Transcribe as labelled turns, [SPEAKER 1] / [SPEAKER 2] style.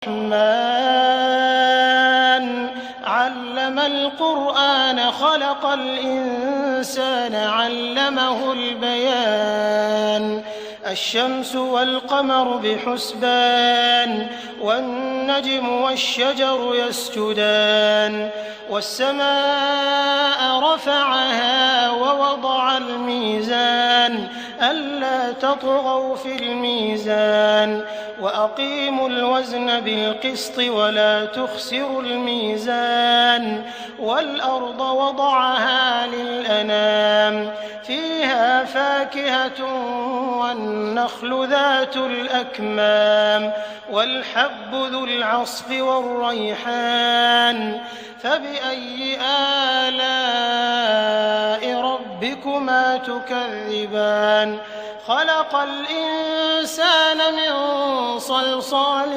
[SPEAKER 1] الرحمن علم القرآن خلق الإنسان علمه البيان الشمس والقمر بحسبان والنجم والشجر يسجدان والسماء رفعها ووضع الميزان ألا تطغوا في الميزان وأقيموا الوزن بالقسط ولا تخسروا الميزان والأرض وضعها للأنام فيها فاكهة والنخل ذات الأكمام والحب ذو العصف والريحان فبأي آلاء ربكما تكذبان خلق الإنسان من صلصال